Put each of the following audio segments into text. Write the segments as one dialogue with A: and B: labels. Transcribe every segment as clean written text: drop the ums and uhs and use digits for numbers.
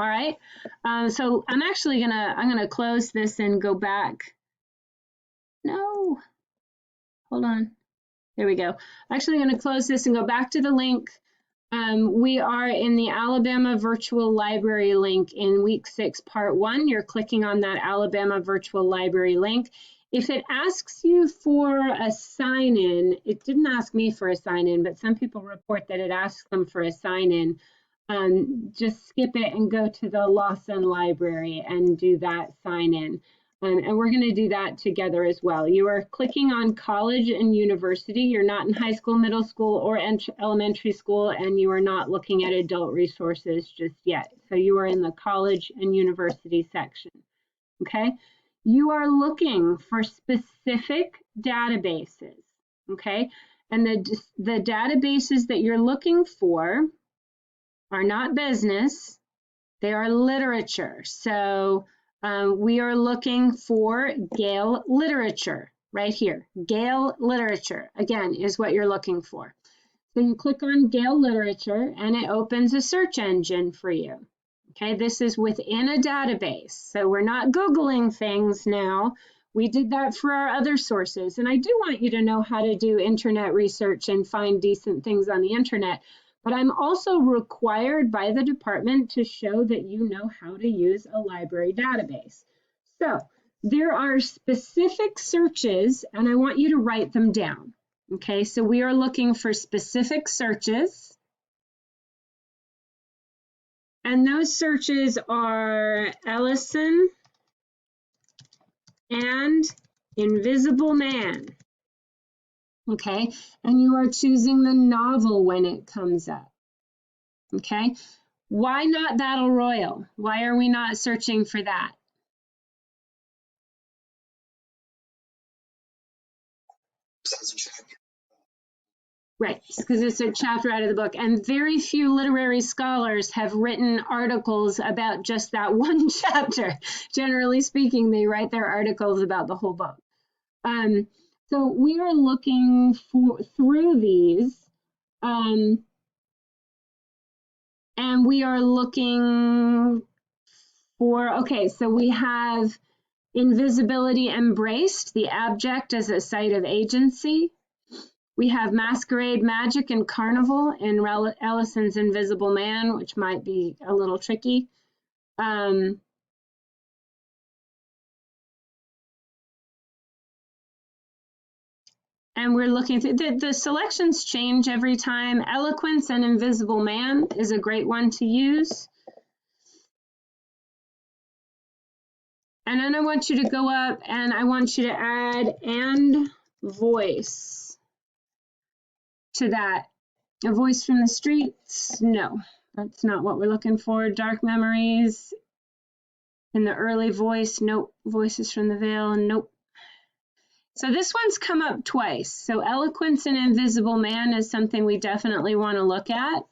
A: All right. So I'm actually gonna close this and go back. No, hold on. There we go. Actually, I'm gonna close this and go back to the link. We are in the Alabama Virtual Library link in week 6, part 1. You're clicking on that Alabama Virtual Library link. If it asks you for a sign-in, it didn't ask me for a sign-in, but some people report that it asks them for a sign-in. Just skip it and go to the Lawson Library and do that sign-in. And we're going to do that together as well. You are clicking on college and university. You're not in high school, middle school, or elementary school, and you are not looking at adult resources just yet. So you are in the college and university section, okay? You are looking for specific databases, okay? And the databases that you're looking for are not business, they are literature. So we are looking for Gale literature right here. Gale literature, again, is what you're looking for. So you click on Gale literature and it opens a search engine for you. Okay, this is within a database. So we're not Googling things now. We did that for our other sources. And I do want you to know how to do internet research and find decent things on the internet. But I'm also required by the department to show that you know how to use a library database. So there are specific searches, and I want you to write them down. Okay, so we are looking for specific searches. And those searches are Ellison and Invisible Man. Okay, and you are choosing the novel when it comes up. Okay, why not Battle Royal? Why are we not searching for that? Right, because it's a chapter out of the book, and very few literary scholars have written articles about just that one chapter. Generally speaking, they write their articles about the whole book. So we are looking through these, and we are looking for, okay, so we have Invisibility Embraced, the abject as a site of agency. We have Masquerade, Magic, and Carnival in Ellison's Invisible Man, which might be a little tricky. And we're looking through, the selections change every time. Eloquence and Invisible Man is a great one to use. And then I want you to go up and I want you to add and voice to that. A voice from the streets? No, that's not what we're looking for. Dark memories in the early voice? Nope. Voices from the veil? Nope. So this one's come up twice. So Eloquence and Invisible Man is something we definitely want to look at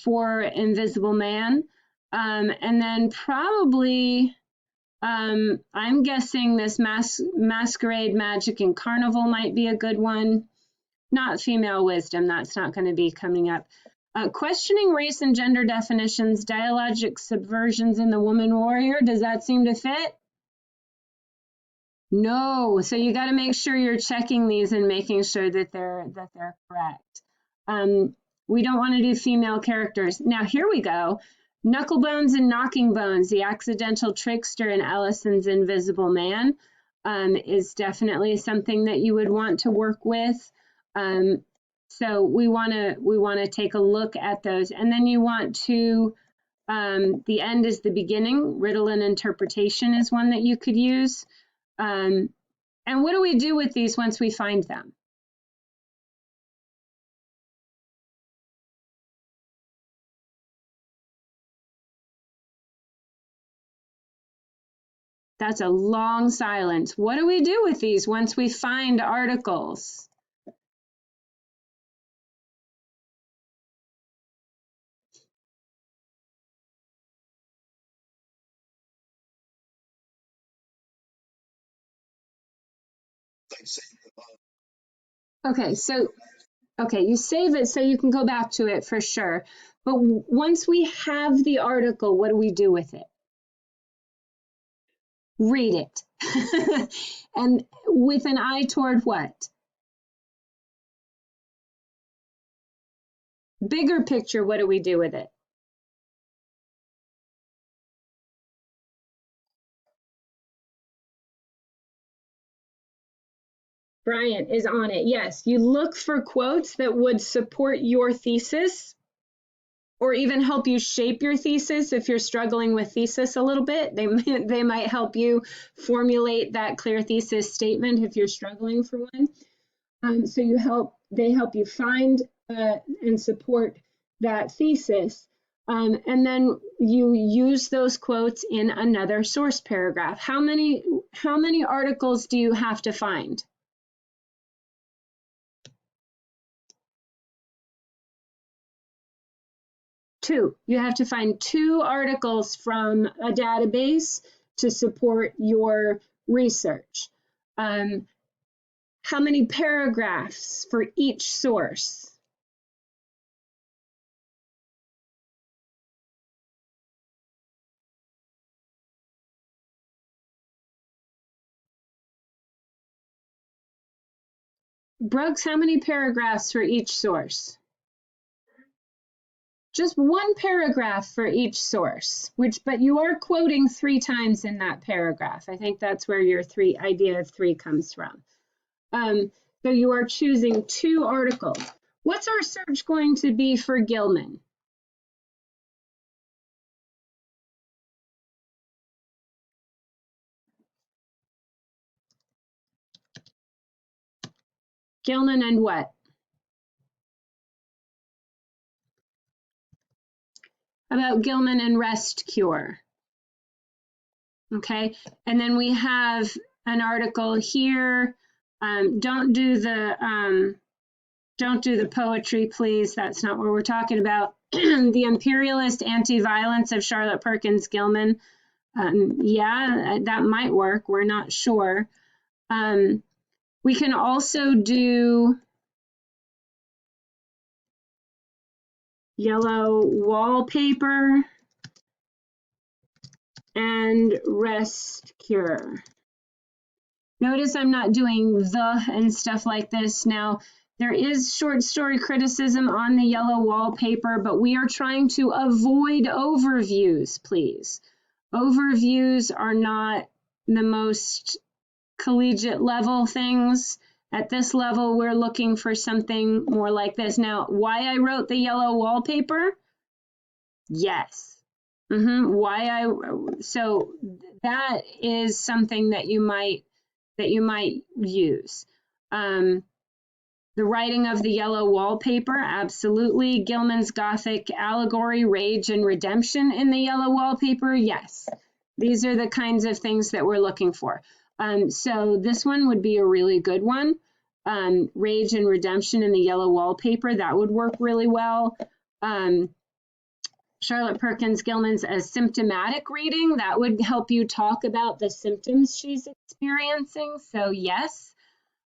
A: for Invisible Man. And then probably, I'm guessing this Masquerade, Magic, and Carnival might be a good one. Not Female Wisdom, that's not going to be coming up. Questioning race and gender definitions, dialogic subversions in the Woman Warrior, does that seem to fit? No, so you got to make sure you're checking these and making sure that they're correct. We don't want to do female characters. Now here we go. Knucklebones and Knocking Bones, the accidental trickster in Ellison's Invisible Man, is definitely something that you would want to work with. So we want to take a look at those, and then you want to the end is the beginning. Riddle and interpretation is one that you could use. And what do we do with these once we find them? That's a long silence. What do we do with these once we find articles? Okay, so you save it so you can go back to it for sure. But once we have the article, what do we do with it? Read it. And with an eye toward what? Bigger picture, what do we do with it? Bryant is on it. Yes, you look for quotes that would support your thesis or even help you shape your thesis. If you're struggling with thesis a little bit, they might help you formulate that clear thesis statement if you're struggling for one. So they help you find and support that thesis. And then you use those quotes in another source paragraph. How many articles do you have to find? 2. You have to find 2 articles from a database to support your research. How many paragraphs for each source? Brooks, how many paragraphs for each source? Just 1 paragraph for each source, but you are quoting 3 times in that paragraph. I think that's where your idea of 3 comes from. So you are choosing 2 articles. What's our search going to be for Gilman? Gilman and what? About Gilman and rest cure. Okay, and then we have an article here. Don't do the poetry, please. That's not what we're talking about. The imperialist anti-violence of Charlotte Perkins Gilman. Yeah, that might work. We're not sure. We can also do yellow wallpaper and rest cure. Notice I'm not doing the and stuff like this. Now, there is short story criticism on the yellow wallpaper, but we are trying to avoid overviews, please. Overviews are not the most collegiate level things. At this level, we're looking for something more like this. Now, why I wrote the yellow wallpaper? Yes. So that is something that you might use. The writing of the yellow wallpaper, absolutely. Gilman's Gothic allegory, rage and redemption in the yellow wallpaper, yes. These are the kinds of things that we're looking for. So this one would be a really good one. Rage and redemption in the yellow wallpaper, that would work really well. Charlotte Perkins Gilman's a symptomatic reading, that would help you talk about the symptoms she's experiencing. So yes.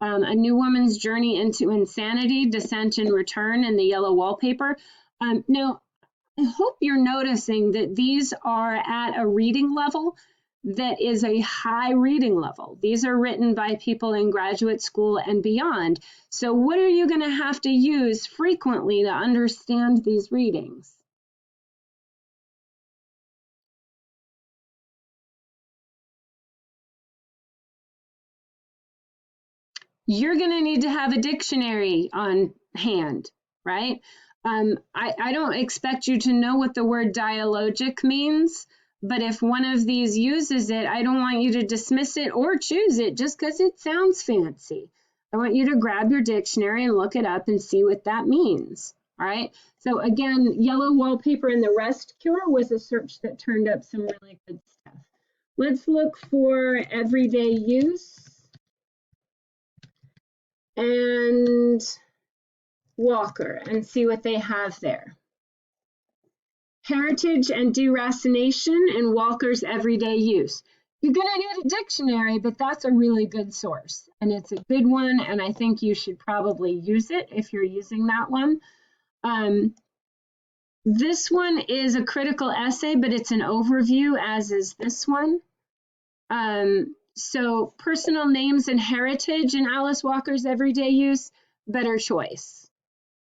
A: A New Woman's Journey into Insanity, Descent and Return in the yellow wallpaper. Now, I hope you're noticing that these are at a reading level that is a high reading level. These are written by people in graduate school and beyond. So what are you going to have to use frequently to understand these readings? You're going to need to have a dictionary on hand, right? I don't expect you to know what the word dialogic means, but if one of these uses it, I don't want you to dismiss it or choose it just because it sounds fancy. I want you to grab your dictionary and look it up and see what that means, all right? So again, yellow wallpaper and the rest cure was a search that turned up some really good stuff. Let's look for everyday use and Walker and see what they have there. Heritage and deracination and Walker's everyday use. You're going to need a dictionary, but that's a really good source. And it's a good one, and I think you should probably use it if you're using that one. This one is a critical essay, but it's an overview, as is this one. So personal names and heritage in Alice Walker's everyday use, better choice,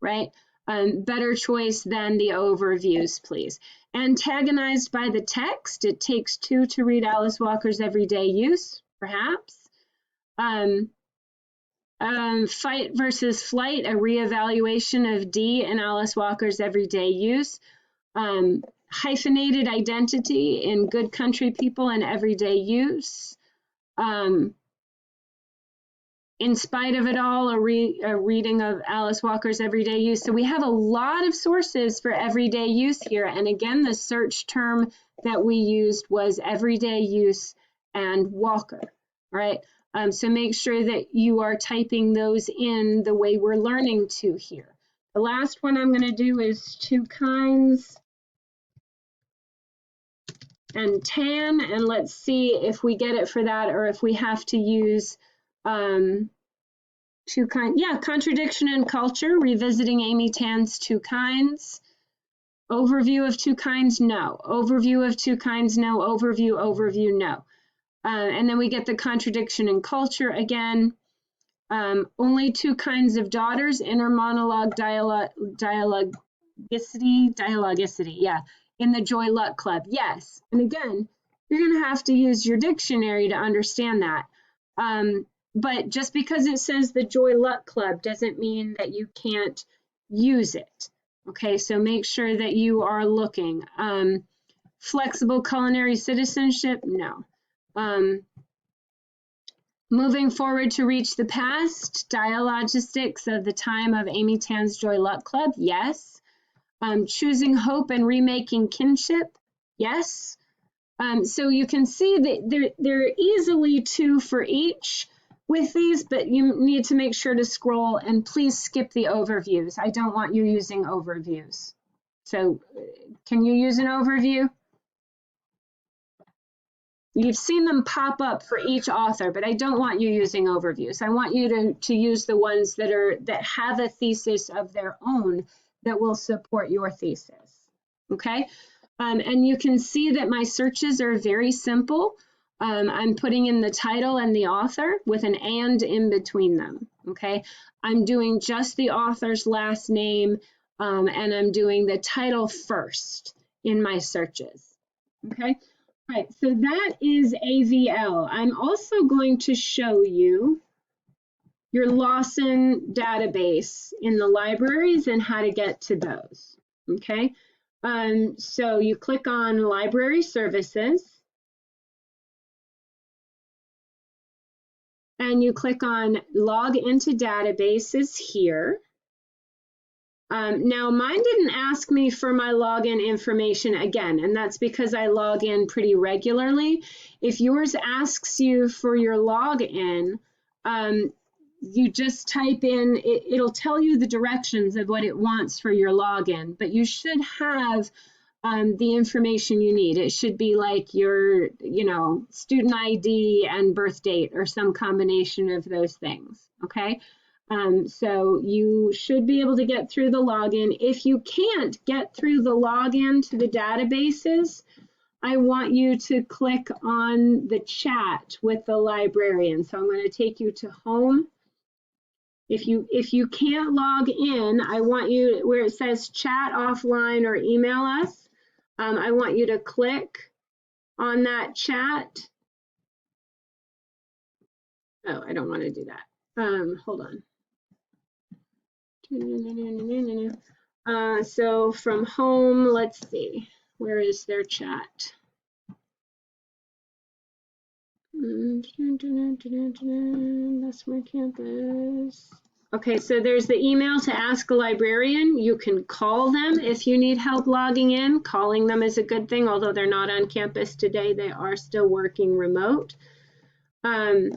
A: right? Better choice than the overviews, please. Antagonized by the text, it takes two to read Alice Walker's everyday use, perhaps. Fight versus flight, a reevaluation of D in Alice Walker's everyday use. Hyphenated identity in Good Country People and everyday use. In spite of it all, a reading of Alice Walker's everyday use. So we have a lot of sources for everyday use here. And again, the search term that we used was everyday use and Walker, right? So make sure that you are typing those in the way we're learning to here. The last one I'm going to do is two kinds and tan, and let's see if we get it for that or if we have to use two kinds. Yeah, contradiction in culture, revisiting Amy Tan's Two Kinds. Overview of two kinds, no. Overview of two kinds, no. Overview, no. And then we get the contradiction in culture again. Only two kinds of daughters, inner monologue, dialogicity, yeah, in the Joy Luck Club, yes. And again, you're gonna have to use your dictionary to understand that. But just because it says the Joy Luck Club doesn't mean that you can't use it. Okay, so make sure that you are looking. Flexible culinary citizenship, no. Moving forward to reach the past, dialogistics of the time of Amy Tan's Joy Luck Club, yes. Choosing hope and remaking kinship, yes. So you can see that there are easily two for each with these, but you need to make sure to scroll and please skip the overviews. I don't want you using overviews. So can you use an overview? You've seen them pop up for each author, but I don't want you using overviews. I want you to use the ones that have a thesis of their own that will support your thesis, okay? And you can see that my searches are very simple. I'm putting in the title and the author with an and in between them, okay? I'm doing just the author's last name, and I'm doing the title first in my searches, okay? All right, so that is AVL. I'm also going to show you your Lawson database in the libraries and how to get to those, okay? So you click on Library Services, and you click on Log into Databases here. Now mine didn't ask me for my login information again, and that's because I log in pretty regularly. If yours asks you for your login, you just type in, it'll tell you the directions of what it wants for your login, but you should have the information you need. It should be like your, student ID and birth date or some combination of those things, okay? So you should be able to get through the login. If you can't get through the login to the databases, I want you to click on the chat with the librarian. So I'm going to take you to home. If you can't log in, I want you, where it says chat offline or email us, I want you to click on that chat. Oh, I don't want to do that. Hold on. So from home, let's see, where is their chat? That's my campus. Okay, so there's the email to ask a librarian. You can call them if you need help logging in. Calling them is a good thing, although they're not on campus today, they are still working remote. So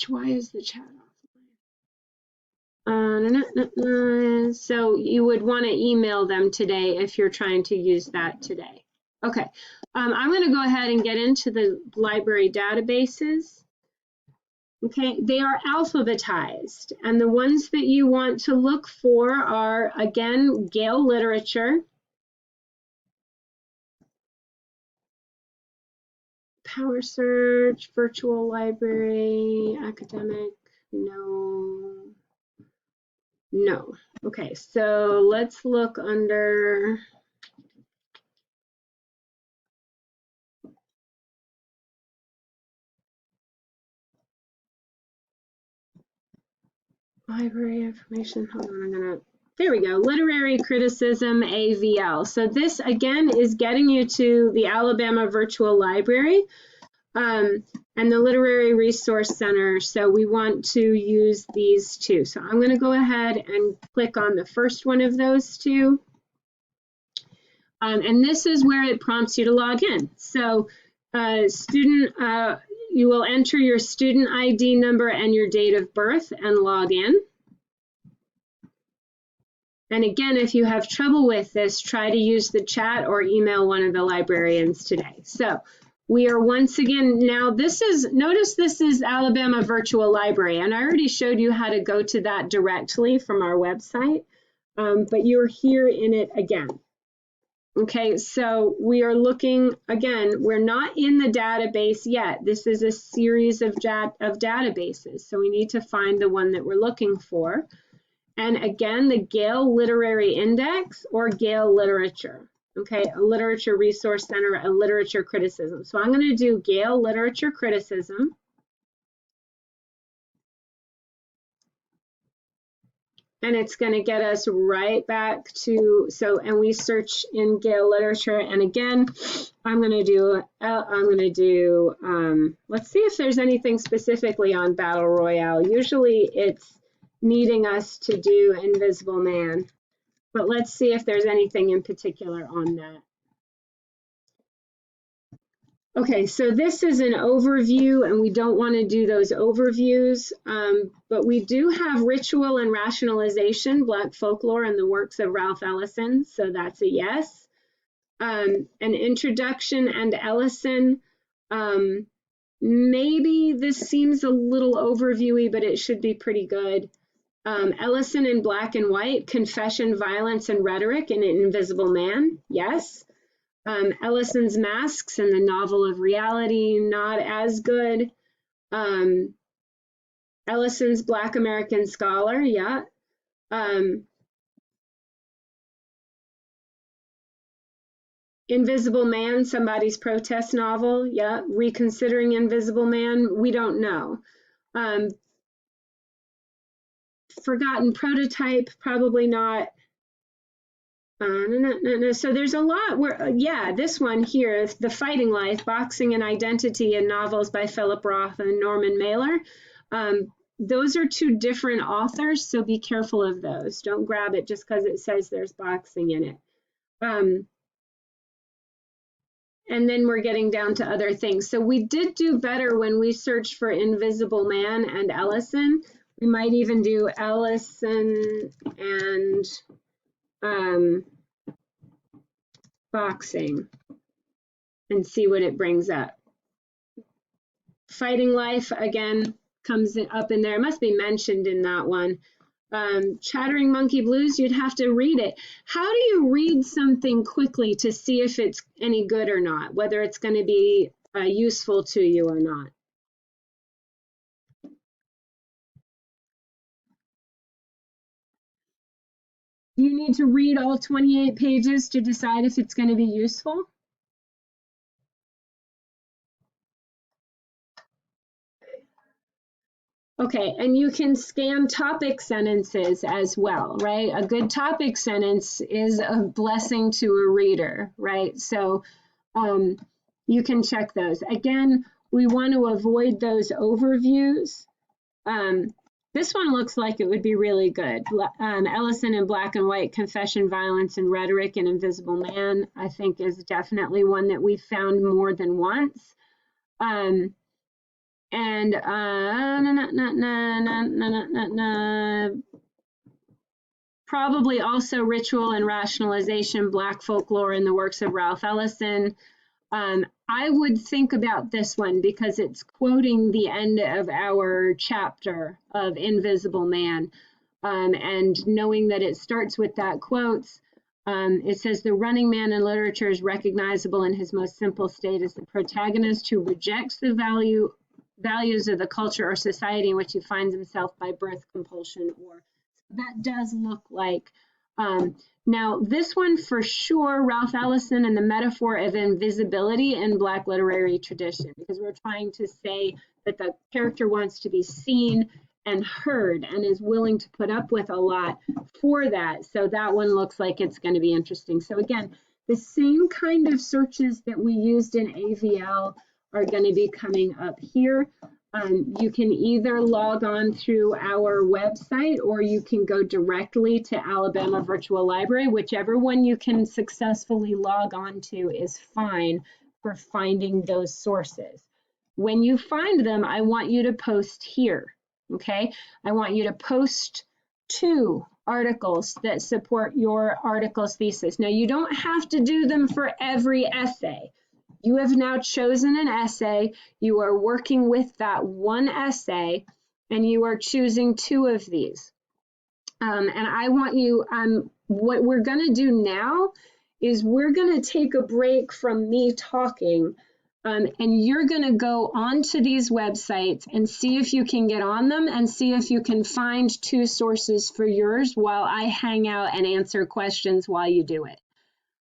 A: why is the chat offline? So you would want to email them today if you're trying to use that today. Okay, I'm going to go ahead and get into the library databases. Okay, they are alphabetized, and the ones that you want to look for are, again, Gale literature, Power Search, Virtual Library, Academic, no. Okay, so let's look under library information. Hold on, there we go. Literary criticism, AVL. So this again is getting you to the Alabama Virtual Library and the Literary Resource Center. So we want to use these two. So I'm going to go ahead and click on the first one of those two. And this is where it prompts you to log in. So you will enter your student ID number and your date of birth and log in. And again, if you have trouble with this, try to use the chat or email one of the librarians today. So we are once again, now notice this is Alabama Virtual Library, and I already showed you how to go to that directly from our website, but you're here in it again. Okay, so we are looking, again, we're not in the database yet. This is a series of databases, so we need to find the one that we're looking for. And again, the Gale Literary Index or Gale Literature, okay, a Literature Resource Center, a Literature Criticism. So I'm going to do Gale Literature Criticism. And it's going to get us right back to, and we search in Gale Literature. And again, I'm going to do, let's see if there's anything specifically on Battle Royale. Usually it's needing us to do Invisible Man, but let's see if there's anything in particular on that. Okay, so this is an overview, and we don't want to do those overviews, but we do have Ritual and Rationalization, Black Folklore, and the works of Ralph Ellison, so that's a yes. An Introduction and Ellison, maybe this seems a little overviewy, but it should be pretty good. Ellison in Black and White, Confession, Violence, and Rhetoric in An Invisible Man, yes. Ellison's Masks and the Novel of Reality, not as good. Ellison's Black American Scholar, yeah. Invisible Man, somebody's protest novel, yeah. Reconsidering Invisible Man, we don't know. Forgotten Prototype, probably not. No. So there's a lot where, yeah, this one here, The Fighting Life, Boxing and Identity in Novels by Philip Roth and Norman Mailer. Those are two different authors, so be careful of those. Don't grab it just because it says there's boxing in it. And then we're getting down to other things. So we did do better when we searched for Invisible Man and Ellison. We might even do Ellison and boxing and see what it brings up. Fighting Life again comes up in there. It must be mentioned in that one. Chattering Monkey Blues, you'd have to read it. How do you read something quickly to see if it's any good or not, whether it's going to be useful to you or not? Do you need to read all 28 pages to decide if it's going to be useful? Okay, and you can scan topic sentences as well, right? A good topic sentence is a blessing to a reader, right? So you can check those. Again, we want to avoid those overviews. This one looks like it would be really good. Ellison in Black and White, Confession, Violence, and Rhetoric in Invisible Man, I think is definitely one that we've found more than once. Probably also Ritual and Rationalization, Black Folklore, and the works of Ralph Ellison. I would think about this one because it's quoting the end of our chapter of Invisible Man. And knowing that it starts with that quotes, it says the running man in literature is recognizable in his most simple state as the protagonist who rejects the values of the culture or society in which he finds himself by birth, compulsion, or that does look like. Now, this one for sure, Ralph Ellison and the metaphor of invisibility in Black literary tradition, because we're trying to say that the character wants to be seen and heard and is willing to put up with a lot for that. So that one looks like it's going to be interesting. So again, the same kind of searches that we used in AVL are going to be coming up here. You can either log on through our website or you can go directly to Alabama Virtual Library. Whichever one you can successfully log on to is fine for finding those sources. When you find them, I want you to post here, okay? I want you to post 2 articles that support your article's thesis. Now, you don't have to do them for every essay. You have now chosen an essay, you are working with that one essay, and you are choosing 2 of these. And I want you, what we're going to do now is we're going to take a break from me talking, and you're going to go onto these websites and see if you can get on them and see if you can find 2 sources for yours while I hang out and answer questions while you do it.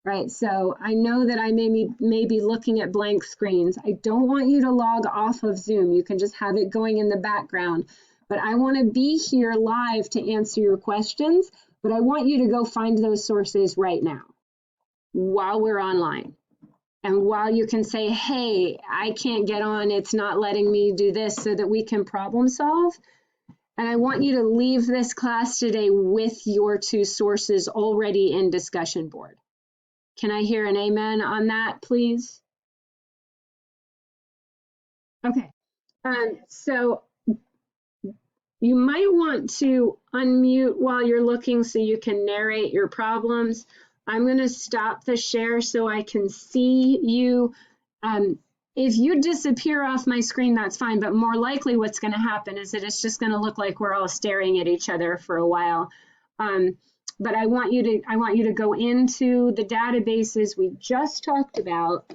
A: Right, so I know that I may be looking at blank screens. I don't want you to log off of Zoom. You can just have it going in the background. But I want to be here live to answer your questions. But I want you to go find those sources right now while we're online. And while you can say, hey, I can't get on, it's not letting me do this, so that we can problem solve. And I want you to leave this class today with your 2 sources already in discussion board. Can I hear an amen on that, please? Okay. So you might want to unmute while you're looking so you can narrate your problems. I'm going to stop the share so I can see you. If you disappear off my screen, that's fine. But more likely what's going to happen is that it's just going to look like we're all staring at each other for a while. But I want you to go into the databases we just talked about,